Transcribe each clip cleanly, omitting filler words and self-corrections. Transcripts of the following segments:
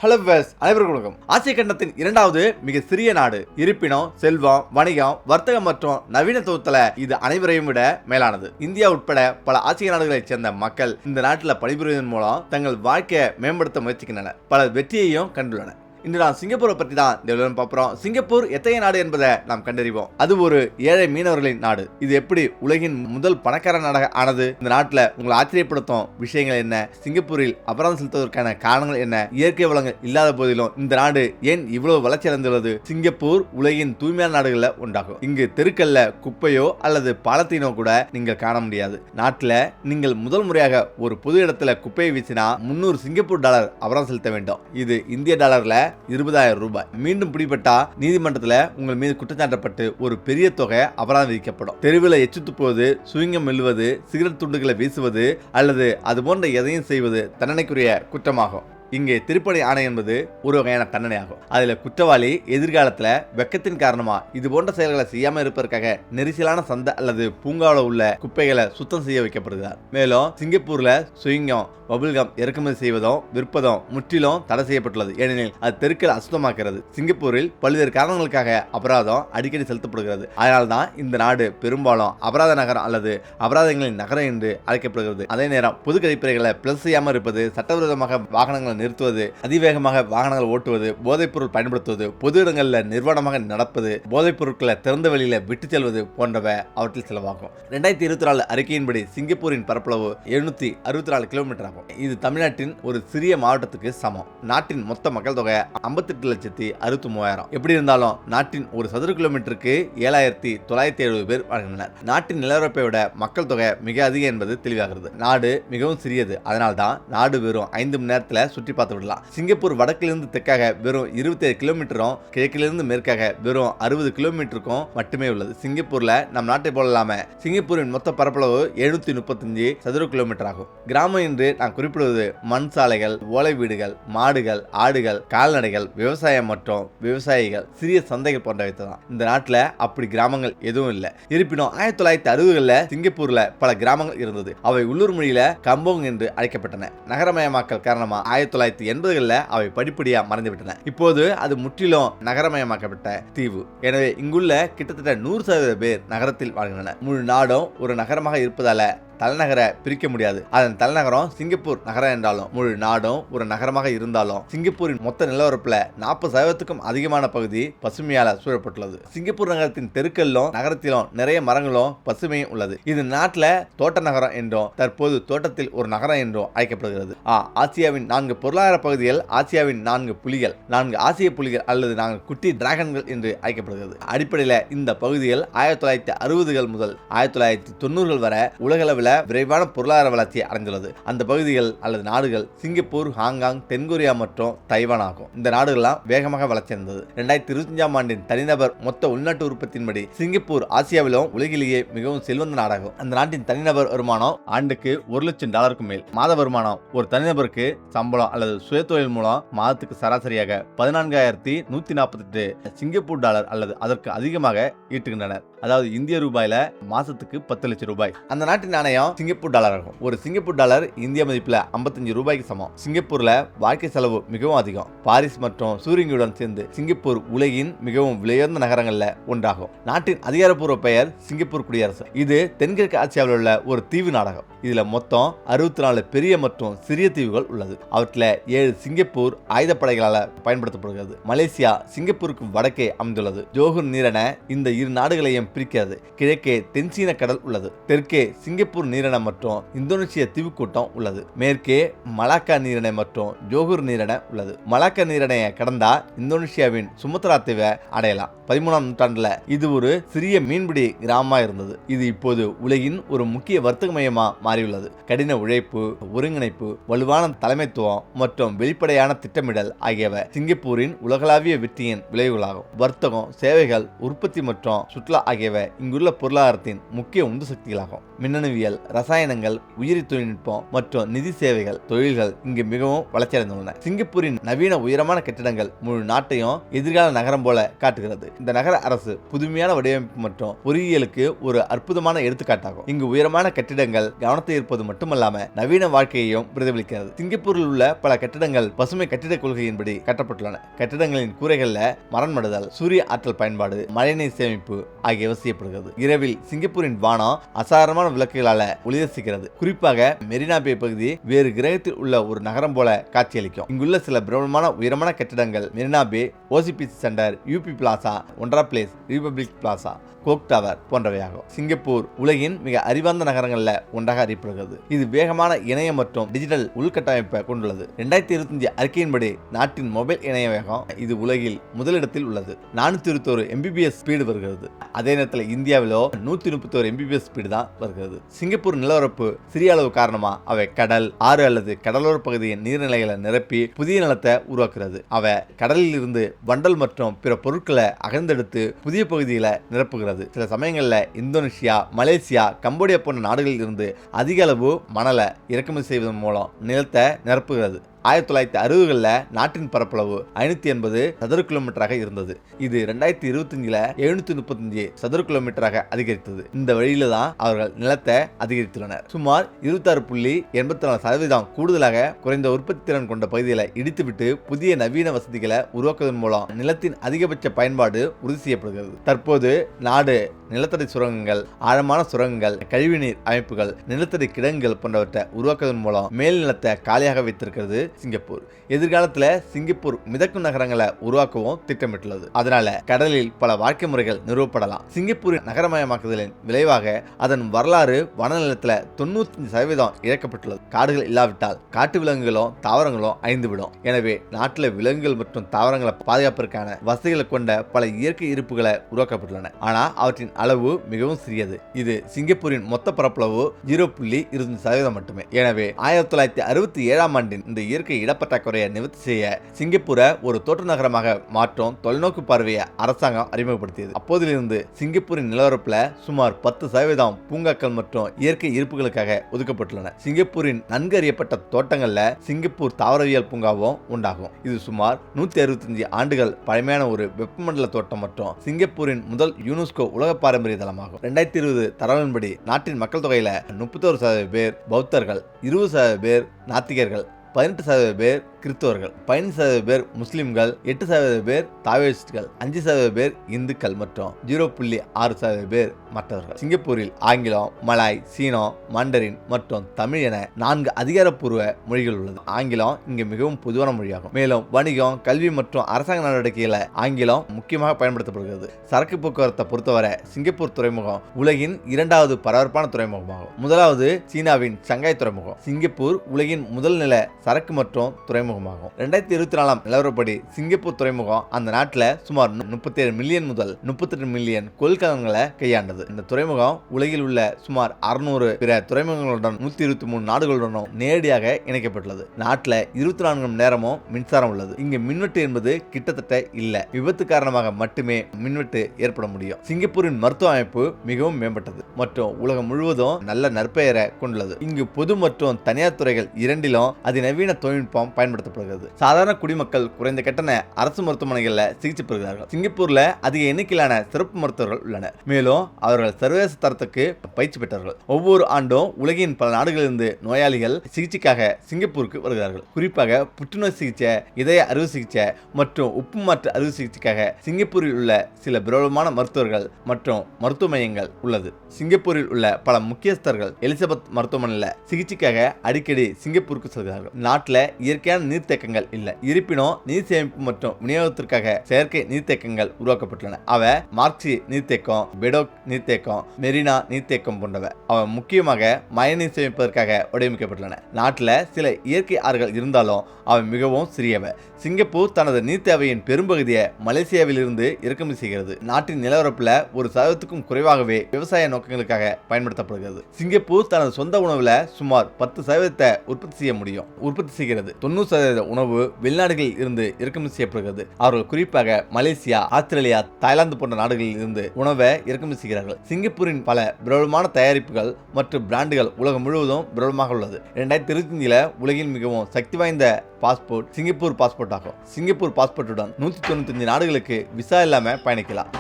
Hello viewers, அனைவருக்கும் வணக்கம். ஆசிய கண்டத்தின் இரண்டாவது மிக சிறிய நாடு. இருப்பினும் செல்வம், வணிகம், வர்த்தகம் மற்றும் நவீனத்துவத்துல இது அனைவரையும் விட மேலானது. இந்தியா உட்பட பல ஆசிய நாடுகளைச் சேர்ந்த மக்கள் இந்த நாட்டில் பணிபுரிவதன் மூலம் தங்கள் வாழ்க்கையை மேம்படுத்த முயற்சிக்கின்றனர். பல வெற்றியையும் கண்டுள்ளனர். இன்று நான் சிங்கப்பூரை பற்றி தான் இந்த விவரம் பார்ப்போம். சிங்கப்பூர் எத்தகைய நாடு என்பதை நாம் கண்டறிவோம். அது ஒரு ஏழை மீனவர்களின் நாடு. இது எப்படி உலகின் முதல் பணக்கார நாடாக ஆனது? இந்த நாட்டில் உங்களை ஆச்சரியப்படுத்தும் விஷயங்கள் என்ன? சிங்கப்பூரில் அபராதம் செலுத்துவதற்கான காரணங்கள் என்ன? இயற்கை வளங்கள் இல்லாத போதிலும் இந்த நாடு ஏன் இவ்வளவு வளர்ச்சி அடைந்துள்ளது? சிங்கப்பூர் உலகின் தூய்மையான நாடுகளில் ஒன்றாகும். இங்கு தெருக்கல்ல குப்பையோ அல்லது பாலத்தீனோ கூட நீங்கள் காண முடியாது. நாட்டில் நீங்கள் முதல் முறையாக ஒரு பொது இடத்துல குப்பையை வீசினா 300 சிங்கப்பூர் டாலர் அபராதம் செலுத்த வேண்டும். இது இந்திய டாலர்ல 20,000 ரூபாய். மீண்டும் பிடிபட்டா நீதிமன்றத்தில் உங்கள் மீது குற்றச்சாட்டப்பட்டு ஒரு பெரிய தொகை அபராதம் விதிக்கப்படும். தெருவில் எச்சு துப்புவது, சுவிங்கம் மெல்லுவது, சிகரெட் துண்டுகளை வீசுவது அல்லது அது போன்ற எதையும் செய்வது தண்டனைக்குரிய குற்றமாகும். இங்கே திருப்பணி ஆணை என்பது ஒரு வகையான தண்டனை ஆகும். அதுல குற்றவாளி எதிர்காலத்துல வெக்கத்தின் காரணமா இது போன்ற செயல்களை செய்யாம இருப்பதற்காக நெரிசலான சந்தை அல்லது பூங்காவில் உள்ள குப்பைகளை சுத்தம் செய்ய வைக்கப்படுகிறார். மேலும் சிங்கப்பூர்ல சுவிங்கம், பபுல்கம் இறக்குமதி செய்வதும் விற்பதும் முற்றிலும் தடை செய்யப்பட்டுள்ளது. ஏனெனில் அது தெருக்களை அசுத்தமாக்குறது. சிங்கப்பூரில் பல்வேறு காரணங்களுக்காக அபராதம் அடிக்கடி செலுத்தப்படுகிறது. அதனால்தான் இந்த நாடு பெரும்பாலும் அபராத நகரம் அல்லது அபராதங்களின் நகரம் என்று அழைக்கப்படுகிறது. அதே நேரம் பொது கழிப்பறைகளை பிளஸ் செய்யாமல் இருப்பது, சட்டவிரோதமாக வாகனங்களை நிறுத்துவது, அதிவேகமாக வாகனங்கள் ஓட்டுவது, போதைப் பொருள் பயன்படுத்துவது, பொது இடங்களில் நிர்வாணமாக நடப்பது, போதைப் பொருட்களை திறந்த வெளியில விட்டு செல்வது போன்றவை அவற்றில் செலவாகும். 2024 அறிக்கையின்படி சிங்கப்பூரின் பரப்பளவு 764 கிலோமீட்டர் ஆகும். இது தமிழ்நாட்டின் ஒரு சிறிய மாவட்டத்துக்கு சமம். நாட்டின் மொத்த மக்கள் தொகை 58,63,000. எப்படி இருந்தாலும் நாட்டின் ஒரு சதுர கிலோமீட்டருக்கு 7,970 பேர் வாழ்கின்றனர். நாட்டின் நிலவரப்பை விட மக்கள் தொகை மிக அதிகம் என்பது தெளிவாகிறது. நாடு மிகவும் சிறியது. அதனால்தான் நாடு வெறும் 5 மணி நேரத்தில் சுற்றி பார்த்து விடலாம். சிங்கப்பூர் வடக்கிலிருந்து தெற்காக வெறும் 27 கிலோமீட்டரும், கிழக்கிலிருந்து மேற்காக வெறும் 60 கிலோமீட்டருக்கும் மட்டுமே உள்ளது. சிங்கப்பூர்ல நம் நாட்டை போல இல்லாம சிங்கப்பூரின் மொத்த பரப்பளவு 735 சதுர கிலோமீட்டர் ஆகும். கிராமம் என்று நான் குறிப்பிடுவது மண் சாலைகள், ஓலை வீடுகள், மாடுகள், ஆடுகள், கால்நடைகள், விவசாயம் மற்றும் விவசாயிகள், சிறிய சந்தைகள் போன்றவை தான். இந்த நாட்டில் அப்படி கிராமங்கள் எதுவும் இல்லை. இருப்பினும் 1960களில் சிங்கப்பூர்ல பல கிராமங்கள் இருந்தது. அவை உள்ளூர் மொழியில கம்போங் என்று அழைக்கப்பட்டன. நகரமயமாக்கல் காரணமா 1980களில் அவை படிப்படியா மறைந்துவிட்டன. இப்போது அது முற்றிலும் நகரமயமாக்கப்பட்ட தீவு. எனவே இங்குள்ள கிட்டத்தட்ட 100% பேர் நகரத்தில் வாழ்கின்றனர். முழு நாடும் ஒரு நகரமாக இருப்பதால தலைநகரை பிரிக்க முடியாது. அதன் தலைநகரம் சிங்கப்பூர் நகரம் என்றாலும் முழு நாடும் ஒரு நகரமாக இருந்தாலும் சிங்கப்பூரின் மொத்த நிலவரப்புல 40%க்கும் அதிகமான பகுதி பசுமையால சூழப்பட்டுள்ளது. சிங்கப்பூர் நகரத்தின் தெருக்களிலும் நகரத்திலும் நிறைய மரங்களும் பசுமையும் உள்ளது. இது நாட்டில் தோட்ட நகரம் என்றும் தற்போது தோட்டத்தில் ஒரு நகரம் என்றும் அழைக்கப்படுகிறது. ஆசியாவின் 4 பொருளாதார பகுதிகள், ஆசியாவின் 4 புலிகள், 4 ஆசிய புலிகள் அல்லது 4 குட்டி டிராகன்கள் என்று அழைக்கப்படுகிறது. அடிப்படையில் இந்த பகுதிகள் 1960கள் முதல் 1990கள் வரை உலகளவில் விரைவான பொருளாதார வளர்ச்சியை அடைந்துள்ளது. அந்த பகுதிகள் அல்லது நாடுகள் சிங்கப்பூர், ஹாங்காங், தென்கொரியா மற்றும் தைவான் ஆகும். இந்த நாடுகள்லாம் வேகமாக வளர்ச்சி அடைந்தது. 2025ஆம் ஆண்டின் தனிநபர் மொத்த உள்நாட்டு உற்பத்தியின்படி சிங்கப்பூர் ஆசியாவிலும் உலகிலேயே மிகவும் செல்வந்த நாடாகும். அந்த நாட்டின் தனிநபர் வருமானம் ஆண்டுக்கு $1,00,000 மேல். மாத வருமானம் ஒரு தனிநபருக்கு சம்பளம் அல்லது சுயதொழில் மூலம் மாதத்துக்கு சராசரியாக 14,148 சிங்கப்பூர் டாலர் அல்லது அதற்கு அதிகமாக ஈட்டுகின்றனர். அதாவது இந்திய ரூபாயில மாசத்துக்கு 10 லட்சம் ரூபாய். அந்த நாட்டின் நாணயம் சிங்கப்பூர் டாலர் ஆகும். ஒரு சிங்கப்பூர் டாலர் இந்திய மதிப்புல 55 ரூபாய்க்கு சமம். சிங்கப்பூர்ல வாழ்க்கை செலவு மிகவும் அதிகம். பாரிஸ் மற்றும் சூரிங்குடன் சேர்ந்து சிங்கப்பூர் உலகின் மிகவும் விலையுயர்ந்த நகரங்கள்ல ஒன்றாகும். நாட்டின் அதிகாரப்பூர்வ பெயர் சிங்கப்பூர் குடியரசு. இது தென்கிழக்கு ஆசியாவில் உள்ள ஒரு தீவு நாடகம். இதுல மொத்தம் 64 பெரிய மற்றும் சிறிய தீவுகள் உள்ளது. அவற்றில் 7 சிங்கப்பூர் ஆயுதப்படைகளால் பயன்படுத்தப்படுகிறது. மலேசியா சிங்கப்பூருக்கு வடக்கே அமைந்துள்ளது. ஜோகூர் நீரண இந்த இரு நாடுகளையும் பிரிக்கிறது. கிழக்கே தென்சீன கடல் உள்ளது. தெற்கே சிங்கப்பூர் நீரண மற்றும் இந்தோனேசிய தீவுக்கூட்டம் உள்ளது. மேற்கே மலாக்கா நீரணை மற்றும் ஜோகூர் நீரண உள்ளது. மலாக்கா நீரணையை கடந்தா இந்தோனேசியாவின் சுமத்ரா தீவை அடையலாம். 13ஆம் நூற்றாண்டுல இது ஒரு சிறிய மீன்பிடி கிராமமா இருந்தது. இது இப்போது உலகின் ஒரு முக்கிய வர்த்தக மையமா மாறியுள்ளது. கடின உழைப்பு, ஒருங்கிணைப்பு, வலுவான தலைமைத்துவம் மற்றும் வெளிப்படையான திட்டமிடல் ஆகியவை சிங்கப்பூரின் உலகளாவிய வெற்றியின் விளைவுகளாகும். வர்த்தகம், சேவைகள், உற்பத்தி மற்றும் சுற்றுலா ஆகிய ஆகியவை இங்குள்ள பொருளாதாரத்தின் முக்கிய உந்து சக்திகளாகும். மின்னணுவியல், ரசாயனங்கள், உயிரி தொழில்நுட்பம் மற்றும் நிதி சேவைகள் தொழில்கள் இங்கு மிகவும் வளர்ச்சியடைந்துள்ளன. சிங்கப்பூரின் நவீன உயரமான கட்டிடங்கள் முழு நாட்டையும் எதிர்கால நகரம் போல காட்டுகிறது. இந்த நகர அரசு புதுமையான வடிவமைப்பு மற்றும் பொறியியலுக்கு ஒரு அற்புதமான எடுத்துக்காட்டாகும். இங்கு உயரமான கட்டிடங்கள் கவனத்தை ஈர்ப்பது மட்டுமல்லாம நவீன வாழ்க்கையையும் பிரதிபலிக்கிறது. சிங்கப்பூரில் உள்ள பல கட்டிடங்கள் பசுமை கட்டிட கொள்கையின்படி கட்டப்பட்டுள்ளன. கட்டிடங்களின் கூரைகள்ல மரம் நடுதல், சூரிய ஆற்றல் பயன்பாடு, மழைநீர் சேமிப்பு ஆகியவை செய்யப்படுகிறது. இரவில் சிங்கப்பூரின் வானம் அசாதாரணமான விளக்குகளால ஒளிரசிக்கிறது. குறிப்பாக மெரினா பே பகுதி வேறு கிரகத்தில் உள்ள ஒரு நகரம் போல காட்சியளிக்கும். இங்குள்ள சில பிரபலமான உயரமான கட்டிடங்கள் Marina Bay, OCBC Centre, UB Plaza, ஒன்ரா பிளேஸ், ரிபப்ளிக் பிளாசா, கோக் டவர் போன்றவையாகும். சிங்கப்பூர் உலகின் மிக அறிவார்ந்த நகரங்கள்ல ஒன்றாக அறியப்படுகிறது. இது வேகமான இணைய மற்றும் டிஜிட்டல் உள்கட்டமைப்பை கொண்டுள்ளது. 2025 அறிக்கையின்படி நாட்டின் மொபைல் இணைய வேகம் இது உலகில் முதலிடத்தில் உள்ளது. 421 Mbps ஸ்பீடு வருகிறது. அதே நேரத்தில் இந்தியாவிலோ 131 Mbps ஸ்பீடு தான் வருகிறது. சிங்கப்பூர் நிலவரப்பு சிறிய அளவு காரணமா அவை கடல், ஆறு அல்லது கடலோர பகுதியின் நீர்நிலைகளை நிரப்பி புதிய நிலத்தை உருவாக்குகிறது. அவை கடலில் இருந்து வண்டல் மற்றும் பிற பொருட்களை அகழ்ந்தெடுத்து புதிய பகுதிகளை நிரப்புகிறது. சில சமயங்கள்ல இந்தோனேஷியா, மலேசியா, கம்போடியா போன்ற நாடுகளில் இருந்து அதிக அளவு மணலை இறக்குமதி செய்வதன் மூலம் நிலத்தை நிரப்புகிறது. 1960களில் நாட்டின் பரப்பளவு 580 சதுர கிலோமீட்டராக இருந்தது. இது 2025 735 சதுர கிலோமீட்டராக அதிகரித்தது. இந்த வழியில தான் அவர்கள் நிலத்தை அதிகரித்துள்ளனர். சுமார் 26.84% கூடுதலாக குறைந்த உற்பத்தி திறன் கொண்ட பகுதிகளை இடித்துவிட்டு புதிய நவீன வசதிகளை உருவாக்குவதன் மூலம் நிலத்தின் அதிகபட்ச பயன்பாடு உறுதி செய்யப்படுகிறது. தற்போது நாடு நிலத்தடி சுரங்கங்கள், ஆழமான சுரங்கங்கள், கழிவுநீர் அமைப்புகள், நிலத்தடி கிடங்குகள் போன்றவற்றை உருவாக்குவதன் மூலம் மேல் நிலத்தை காலியாக வைத்திருக்கிறது சிங்கப்பூர். எதிர்காலத்தில் சிங்கப்பூர் மிதக்கும் நகரங்களை உருவாக்கவும் திட்டமிட்டுள்ளது. அதனால கடலில் பல வாழ்க்கை முறைகள் நிறுவப்படலாம். சிங்கப்பூரின் நகரமயமாக்குதலின் விளைவாக அதன் வரலாறு வனநிலத்தில் 95% இழக்கப்பட்டுள்ளது. காடுகள் இல்லாவிட்டால் காட்டு விலங்குகளும் தாவரங்களும் அழிந்துவிடும். எனவே நாட்டில் விலங்குகள் மற்றும் தாவரங்களை பாதுகாப்பதற்கான வசதிகளை கொண்ட பல இயற்கை இருப்புகளை உருவாக்கப்பட்டுள்ளன. ஆனால் அவற்றின் அளவு மிகவும் சிறியது. இது சிங்கப்பூரின் மொத்த பரப்பளவு 0.20% மட்டுமே. எனவே 1967ஆம் ஆண்டின் இந்த இயற்கை இடப்பற்றாக்குறையை நிவர்த்தி செய்ய சிங்கப்பூரை ஒரு தோட்ட நகரமாக மாற்றும் தொலைநோக்கு பார்வையை அரசாங்கம் அறிமுகப்படுத்தியது. அப்போதிலிருந்து சிங்கப்பூரின் நிலவரப்புல சுமார் 10% பூங்காக்கள் மற்றும் இயற்கை இருப்புகளுக்காக ஒதுக்கப்பட்டுள்ளன. சிங்கப்பூரின் நன்கு அறியப்பட்ட தோட்டங்கள்ல சிங்கப்பூர் தாவரவியல் பூங்காவும் உண்டாகும். இது சுமார் 165 ஆண்டுகள் பழமையான ஒரு வெப்பமண்டல தோட்டம் மற்றும் சிங்கப்பூரின் முதல் யுனெஸ்கோ உலக பாரம்பரிய தலமாகும். 2020 தரவின்படி நாட்டின் மக்கள் தொகையில 31% பேர் பௌத்தர்கள், 20% பேர் நாத்திகர்கள், 18% பேர் கிறிஸ்தவர்கள், 15% பேர் முஸ்லிம்கள், 8% பேர் தாவோயிஸ்டுகள், 5% பேர் இந்துக்கள் மற்றும் 0.6% பேர் மற்றவர்கள். சிங்கப்பூரில் ஆங்கிலம், மலாய், சீனம், மாண்டரின் மற்றும் தமிழ் என 4 அதிகாரப்பூர்வ மொழிகள் உள்ளது. ஆங்கிலம் இங்கு மிகவும் பொதுவான மொழியாகும். மேலும் வணிகம், கல்வி மற்றும் அரசாங்க நடவடிக்கைகளை ஆங்கிலம் முக்கியமாக பயன்படுத்தப்படுகிறது. சரக்கு போக்குவரத்தை பொறுத்தவரை சிங்கப்பூர் துறைமுகம் உலகின் 2வது பரபரப்பான துறைமுகமாகும். முதலாவது சீனாவின் சங்காய் துறைமுகம். சிங்கப்பூர் உலகின் முதல் நில சரக்கு மற்றும் துறைமுகமாகும். 2024 நிலவரப்படி சிங்கப்பூர் துறைமுகம் அந்த நாட்டில் சுமார் 37 மில்லியன் முதல் 38 மில்லியன் கொள்கலன்களை கையாண்டது. இந்த துறைமுகம் உலகில் உள்ள சுமார் 600 பிற துறைமுகங்களுடன் 123 நாடுகளுடனும் நேரடியாக இணைக்கப்பட்டுள்ளது. நாட்டில் 24 மணி நேரமும் மின்சாரம் உள்ளது. இங்கு மின்வெட்டு என்பது கிட்டத்தட்ட இல்ல. விபத்து காரணமாக மட்டுமே மின்வெட்டு ஏற்பட முடியும். சிங்கப்பூரின் மருத்துவ அமைப்பு மிகவும் மேம்பட்டது மற்றும் உலகம் முழுவதும் நல்ல நற்பெயரை கொண்டுள்ளது. இங்கு பொது மற்றும் தனியார் துறைகள் இரண்டிலும் அதிநவீன தொழில்நுட்பம் பயன்படுத்தப்படுகிறது. சாதாரண குடிமக்கள் குறைந்த கட்டண அரசு மருத்துவமனைகளில் சிகிச்சை பெறுகிறார்கள். சிங்கப்பூர்ல அதிக எண்ணிக்கையிலான சிறப்பு மருத்துவர்கள் உள்ளனர். மேலும் அவர்கள் சர்வதேச தரத்துக்கு பயிற்சி பெற்றவர்கள். ஒவ்வொரு ஆண்டும் உலகின் பல நாடுகளிலிருந்து நோயாளிகள் சிகிச்சைக்காக சிங்கப்பூருக்கு வருகிறார்கள். குறிப்பாக புற்றுநோய் சிகிச்சை, இதய அறுவை சிகிச்சை மற்றும் உப்பு மாற்று அறுவை சிகிச்சைக்காக சிங்கப்பூரில் உள்ள சில பிரபலமான மருத்துவர்கள் மற்றும் மருத்துவ மையங்கள் உள்ளது. சிங்கப்பூரில் உள்ள பல முக்கியஸ்தர்கள் எலிசபெத் மருத்துவமனையில் சிகிச்சைக்காக அடிக்கடி சிங்கப்பூருக்கு செல்கிறார்கள். நாட்டில் இயற்கையான நீர்த்தேக்கங்கள் இல்லை. இருப்பினும் நீர் சேமிப்பு மற்றும் விநியோகத்திற்காக செயற்கை நீர்த்தேக்கங்கள் உருவாக்கப்பட்டுள்ளன. அவை மார்க்சி நீர்த்தேக்கம், பெடோக் நீர்த்தேக்கம், மெரினா நீர்த்தேக்கம் போன்றவை. அவை முக்கியமாக மழைநீர் சேமிப்பதற்காக வடிவமைக்கப்பட்டுள்ளன. நாட்டில் சில இயற்கை ஆறுகள் இருந்தாலும் அவை மிகவும் சிறியவை. சிங்கப்பூர் தனது நீர் தேவையின் பெரும்பகுதியை மலேசியாவில் இருந்து இறக்குமதி செய்கிறது. நாட்டின் நிலவரப்புல 1%க்கும் குறைவாகவே விவசாய நோக்கங்களுக்காக பயன்படுத்தப்படுகிறது. சிங்கப்பூர் தனது சொந்த உணவுல சுமார் 10% உற்பத்தி செய்ய முடியும். உற்பத்தி செய்கிறது. 90% உணவு வெளிநாடுகளில் இருந்து இறக்குமதி செய்யப்படுகிறது. அவர்கள் குறிப்பாக மலேசியா, ஆஸ்திரேலியா, தாய்லாந்து போன்ற நாடுகளில் இருந்து உணவை இறக்குமதி செய்கிறார்கள். சிங்கப்பூரின் பல பிரபலமான தயாரிப்புகள் மற்றும் பிராண்டுகள் உலகம் முழுவதும் பிரபலமாக உள்ளது. 2025 உலகின் மிகவும் சக்தி வாய்ந்த பாஸ்போர்ட் சிங்கப்பூர் பாஸ்போர்ட் ஆகும். சிங்கப்பூர் பாஸ்போர்ட்டுடன் 195 நாடுகளுக்கு விசா இல்லாம பயணிக்கலாம்.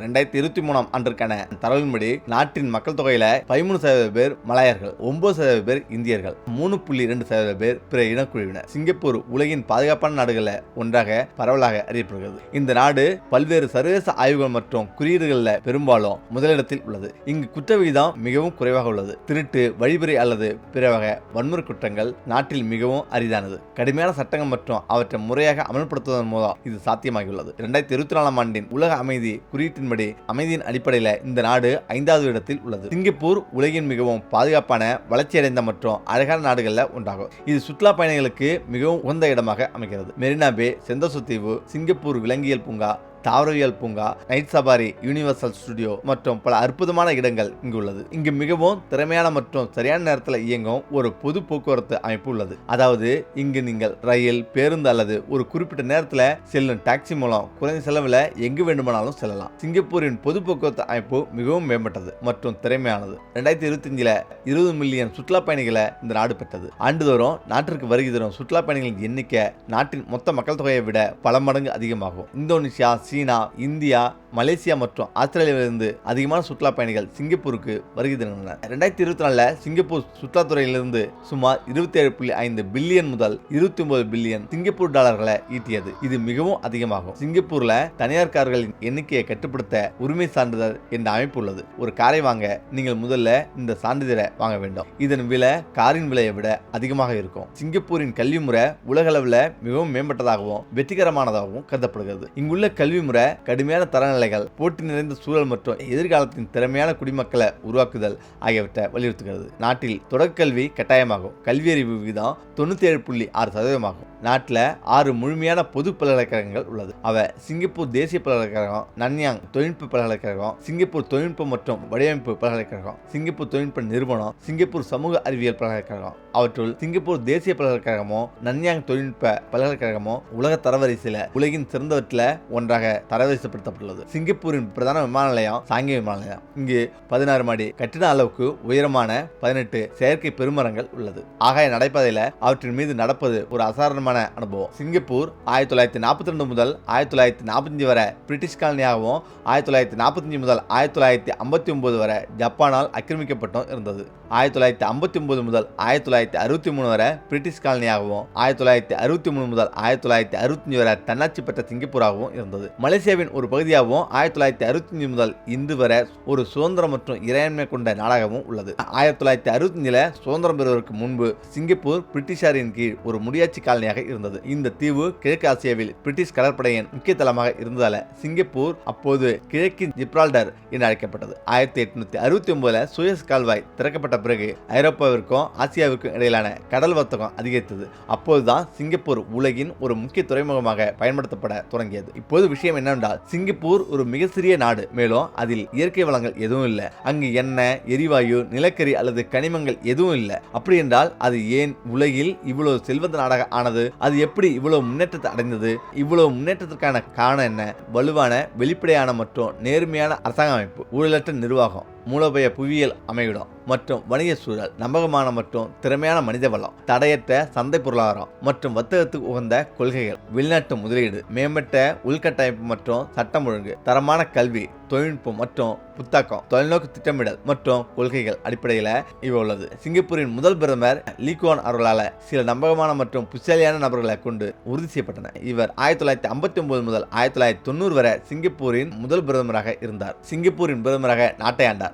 2023 ஆண்டிற்கான தரவின்படி நாட்டின் மக்கள் தொகையில 13% பேர் மலாயர்கள், 9% பேர் இந்தியர்கள், 3.2% பேர் பிற இனக்குழுவினர். சிங்கப்பூர் உலகின் பாதுகாப்பான நாடுகளில் ஒன்றாக பரவலாக அறியப்படுகிறது. இந்த நாடு பல்வேறு சர்வதேச ஆய்வுகள் மற்றும் குறியீடுகளில் பெரும்பாலும் முதலிடத்தில் உள்ளது. இங்கு குற்ற விகிதம் மிகவும் குறைவாக உள்ளது. திருட்டு, வழிபறி அல்லது பிற வகை வன்முறை குற்றங்கள் நாட்டில் மிகவும் அரிதானது. கடுமையான சட்டங்கள் மற்றும் அவற்றை முறையாக அமல்படுத்துவதன் மூலம் இது சாத்தியமாகியுள்ளது. 2024 ஆண்டின் உலக அமைதி குறியீட்டின்படி அமைதியின் அடிப்படையில் இந்த நாடு 5வது இடத்தில் உள்ளது. சிங்கப்பூர் உலகின் மிகவும் பாதுகாப்பான, வளர்ச்சியடைந்த மற்றும் அழகான நாடுகளில் ஒன்றாகும். இது சுற்றுலா பயணிகளுக்கு மிகவும் உகந்த இடமாக அமைகிறது. மெரினா பே, செந்தோசா தீவு, சிங்கப்பூர் விலங்கியல் பூங்கா, தாவரவியல் பூங்கா, நைட் சபாரி, யூனிவர்சல் ஸ்டுடியோ மற்றும் பல அற்புதமான இடங்கள் இங்கு உள்ளது. இங்கு மிகவும் திறமையான மற்றும் சரியான நேரத்தில் இயங்கும் ஒரு பொது போக்குவரத்து அமைப்பு உள்ளது. அதாவது இங்கு நீங்கள் ரயில், பேருந்து அல்லது ஒரு குறிப்பிட்ட நேரத்தில் செல்லும் டாக்ஸி மூலம் குறைந்த செலவில் எங்கு வேண்டுமானாலும் செல்லலாம். சிங்கப்பூரின் பொது போக்குவரத்து அமைப்பு மிகவும் மேம்பட்டது மற்றும் திறமையானது. 2025 20 மில்லியன் சுற்றுலா பயணிகளை இந்த நாடு பெற்றது. ஆண்டுதோறும் நாட்டிற்கு வருகை தரும் சுற்றுலா பயணிகளின் எண்ணிக்கை நாட்டின் மொத்த மக்கள் தொகையை விட பல மடங்கு அதிகமாகும். இந்தோனேசியா, சீனா, இந்தியா, மலேசியா மற்றும் ஆஸ்திரேலியாவிலிருந்து அதிகமான சுற்றுலா பயணிகள் சிங்கப்பூருக்கு வருகை தருகின்றனர். 2024 சிங்கப்பூர் சுற்றுலாத்துறையிலிருந்து சுமார் 27.5 பில்லியன் முதல் 29 பில்லியன் சிங்கப்பூர் டாலர்களை ஈட்டியது. இது மிகவும் அதிகமாகும். சிங்கப்பூர்ல தனியார் கார்களின் எண்ணிக்கையை கட்டுப்படுத்த உரிமை சான்றிதழ் என்ற அமைப்பு உள்ளது. ஒரு காரை வாங்க நீங்கள் முதல்ல இந்த சான்றிதழை வாங்க வேண்டும். இதன் விலை காரின் விலையை விட அதிகமாக இருக்கும். சிங்கப்பூரின் கல்வி முறை உலக அளவில் மிகவும் மேம்பட்டதாகவும் வெற்றிகரமானதாகவும் கருதப்படுகிறது. இங்குள்ள கல்வி முறை கடுமையான தரநிலைகள், போட்டி நிறைந்த சூழல் மற்றும் எதிர்காலத்தின் திறமையான குடிமக்களை உருவாக்குதல் ஆகியவற்றை வலியுறுத்துகிறது. நாட்டில் தொடக்கல்வி கட்டாயமாகும். கல்வியறிவு விகிதம் 97.6% ஆகும். நாட்டில் 6 முழுமையான பொது பல்கலைக்கழகங்கள் உள்ளது. அவை சிங்கப்பூர் தேசிய பல்கலைக்கழகம், நன்யாங் தொழில்நுட்ப பல்கலைக்கழகம், சிங்கப்பூர் தொழில்நுட்ப மற்றும் வடிவமைப்பு பல்கலைக்கழகம், சிங்கப்பூர் தொழில்நுட்ப நிறுவனம், சிங்கப்பூர் சமூக அறிவியல் பல்கலைக்கழகம். அவற்றுள் சிங்கப்பூர் தேசிய பல்கலைக்கழகமோ நன்யாங் தொழில்நுட்ப பல்கலைக்கழகமோ உலக தரவரிசையில் உலகின் சிறந்தவற்றில் ஒன்றாக தரவரிசைப்படுத்தப்பட்டுள்ளது. சிங்கப்பூரின் பிரதான விமான நிலையம் சாங்கி விமான நிலையம். இங்கு 16 மாடி கட்டிட அளவுக்கு உயரமான 18 செயற்கை பெருமரங்கள் உள்ளது. ஆகாய நடைபாதையில் அவற்றின் மீது நடப்பது ஒரு அசாதாரணமான அனுபவம். சிங்கப்பூர் 1942 முதல் 1945 வரை பிரிட்டிஷ் காலனியாகவும் 1945 முதல் 1959 வரை ஜப்பானால் ஆக்கிரமிக்கப்பட்டும் இருந்தது. 1959 முதல் 1963 வரை பிரிட்டிஷ் காலனியாகவும் 1963 முதல் 1965 வரை தன்னாட்சி பெற்ற சிங்கப்பூராகவும் இருந்தது. மலேசியாவின் ஒரு பகுதியாகவும் 1965 முதல் இன்று வரை ஒரு சுதந்திரம் மற்றும் இறையாண்மை கொண்ட நாடாகவும் உள்ளது. 1965 சுதந்திரம் பெறுவதற்கு முன்பு சிங்கப்பூர் பிரிட்டிஷாரின் கீழ் ஒரு முடியாட்சி காலனியாக இருந்தது. இந்த தீவு கிழக்கு ஆசியாவில் பிரிட்டிஷ் கடற்படையின் முக்கிய தளமாக இருந்ததால சிங்கப்பூர் அப்போது கிழக்கின் ஜிப்ரால்டர் என்று அழைக்கப்பட்டது. 1869 சூயஸ் கால்வாய் திறக்கப்பட்ட பிறகு ஐரோப்பாவிற்கும் ஆசியாவிற்கும் இடையிலான கடல் வர்த்தகம் அதிகரித்தது. அப்போதுதான் சிங்கப்பூர் உலகின் ஒரு முக்கிய துறைமுகமாக பயன்படுத்தப்பட தொடங்கியது. இப்போது விஷயம் என்னவென்றால் சிங்கப்பூர் ஒரு மிக சிறிய நாடு. மேலும் அதில் இயற்கை வளங்கள் எதுவும் இல்லை. அங்கு எண்ணெய், எரிவாயு, நிலக்கரி அல்லது கனிமங்கள் எதுவும் இல்லை. அப்படி என்றால் அது ஏன் உலகில் இவ்வளவு செல்வந்த நாடாக ஆனது? அது எப்படி இவ்வளவு முன்னேற்றத்தை அடைந்தது? இவ்வளவு முன்னேற்றத்திற்கான காரணம் என்ன? வலுவான, வெளிப்படையான மற்றும் நேர்மையான அரசாங்க அமைப்பு, ஊழலற்ற நிர்வாகம், மூலோபய புவியியல் அமைவிடம் மற்றும் வணிக சூழல், நம்பகமான மற்றும் திறமையான மனித வளம், தடையற்ற சந்தை பொருளாதாரம் மற்றும் வர்த்தகத்துக்கு உகந்த கொள்கைகள், வெளிநாட்டு முதலீடு, மேம்பட்ட உள்கட்டமைப்பு மற்றும் சட்டம் ஒழுங்கு, தரமான கல்வி, தொழில்நுட்பம் மற்றும் புத்தாக்கம், தொலைநோக்கு திட்டமிடல் மற்றும் கொள்கைகள் அடிப்படையில் இவை உள்ளது. சிங்கப்பூரின் முதல் பிரதமர் லீ குவான் அவர்களால் சில நம்பகமான மற்றும் புத்திசாலியான நபர்களை கொண்டு உறுதி செய்யப்பட்டன. இவர் 1959 முதல் 1990 வரை சிங்கப்பூரின் முதல் பிரதமராக இருந்தார். சிங்கப்பூரின் பிரதமராக நாட்டை ஆண்டார்.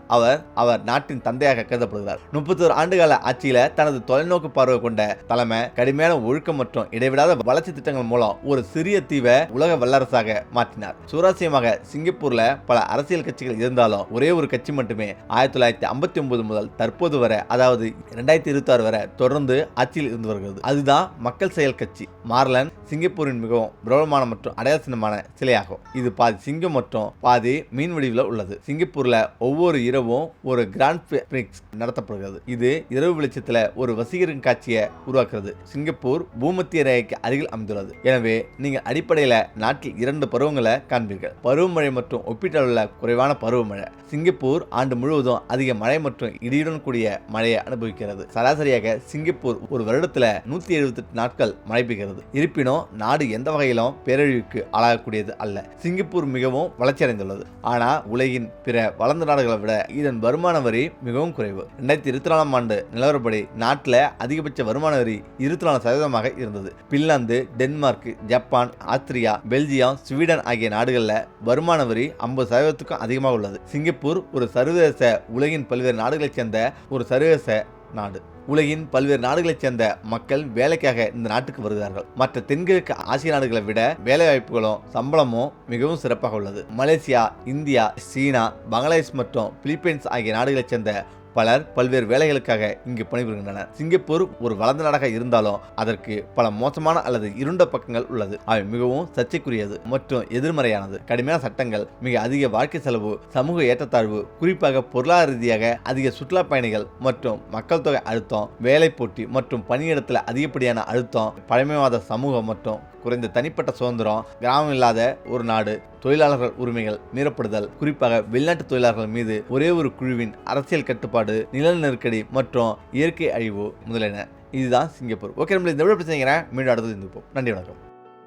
அவர் நாட்டின் தந்தையாக கருதப்படுகிறார். 31 ஆண்டுகால ஆட்சியில தனது தொலைநோக்கு பார்வை கொண்ட தலைமை, கடுமையான ஒழுக்கம் மற்றும் இடைவிடாத வளர்ச்சி திட்டங்கள் மூலம் ஒரு சிறிய தீவை உலக வல்லரசாக மாற்றினார். சுவாரஸ்யமாக சிங்கப்பூர்ல பல அரசியல் கட்சிகள் இருந்தாலும் ஒரே ஒரு கட்சி மட்டுமே 1959 முதல் தற்போது வரை, அதாவது 2026 வரை தொடர்ந்து ஆட்சியில் இருந்து வருகிறது. அதுதான் மக்கள் செயல் கட்சி. மார்லன் சிங்கப்பூரின் மிகவும் பிரபலமான மற்றும் அடையாள சின்னமான சிலையாகும். இது பாதி சிங்கம் மற்றும் பாதி மீன் வடிவில் உள்ளது. சிங்கப்பூர்ல ஒவ்வொரு இரவும் ஒரு கிராண்ட் பிரிக்ஸ் நடத்தப்படுகிறது. இது இரவு வெளிச்சத்துல ஒரு வசீகரிக்கும் காட்சியை உருவாக்குறது. சிங்கப்பூர் பூமத்திய ரேகைக்கு அருகில் அமைந்துள்ளது. எனவே நீங்கள் அடிப்படையில் நாட்டில் 2 பருவங்களை காண்பீர்கள். பருவமழை மற்றும் ஒப்பீட்டளவில் குறைவான பருவமழை. சிங்கப்பூர் ஆண்டு முழுவதும் அதிக மழை மற்றும் இடியுடன் கூடிய மழையை அனுபவிக்கிறது. சராசரியாக சிங்கப்பூர் ஒரு வருடத்துல 178 நாட்கள் மழை பெய்கிறது. இருப்பினும் நாடு எந்த வகையிலும் பேரழிவுக்கு ஆளாகக்கூடியது அல்ல. சிங்கப்பூர் மிகவும் வளர்ச்சி அடைந்துள்ளது. ஆனா உலகின் பிற வளர்ந்த நாடுகளை விட இதன் வருமான வரி மிகவும் குறைவு. 2024 ஆண்டு நிலவரப்படி நாட்டில் அதிகபட்ச வருமான வரி 24% இருந்தது. Finland, Denmark, Japan, Austria, Belgium, Sweden ஆகிய நாடுகளில் வருமான வரி 50%க்கும் அதிகமாக உள்ளது. சிங்கப்பூர் ஒரு சர்வதேச உலகின் பல்வேறு நாடுகளைச் சேர்ந்த ஒரு சர்வதேச நாடு. உலகின் பல்வேறு நாடுகளைச் சேர்ந்த மக்கள் வேலைக்காக இந்த நாட்டுக்கு வருகிறார்கள். மற்ற தென்கிழக்கு ஆசிய நாடுகளை விட வேலை வாய்ப்புகளும் சம்பளமும் மிகவும் சிறப்பாக உள்ளது. மலேசியா, இந்தியா, சீனா, பங்களாதேஷ் மற்றும் பிலிப்பைன்ஸ் ஆகிய நாடுகளைச் சேர்ந்த பலர் பல்வேறு வேலைகளுக்காக இங்கு பணிபுரிகின்றனர். சிங்கப்பூர் ஒரு வளர்ந்த நாடாக இருந்தாலும் அதற்கு பல மோசமான அல்லது இருண்ட பக்கங்கள் உள்ளது. அவை மிகவும் சர்ச்சைக்குரியது மற்றும் எதிர்மறையானது. கடுமையான சட்டங்கள், மிக அதிக வாழ்க்கை செலவு, சமூக ஏற்றத்தாழ்வு, குறிப்பாக பொருளாதார ரீதியாக அதிக சுற்றுலா பயணிகள் மற்றும் மக்கள் தொகை அழுத்தம், வேலை போட்டி மற்றும் பணியிடத்தில் அதிகப்படியான அழுத்தம், பழமைவாத சமூகம் மற்றும் குறைந்த தனிப்பட்ட சுதந்திரம், கிராமம் இல்லாத ஒரு நாடு, தொழிலாளர்கள் உரிமைகள் மீறப்படுதல், குறிப்பாக வெளிநாட்டு தொழிலாளர்கள் மீது ஒரே ஒரு குழுவின் அரசியல் கட்டுப்பாடு, நில நெருக்கடி மற்றும் இயற்கை அழிவு முதலியன. இதுதான் சிங்கப்பூர். ஓகே, நம்ம இந்த வீடியோ பிரச்சனை மீண்டும் அடுத்தது இருந்துப்போம். நன்றி, வணக்கம்.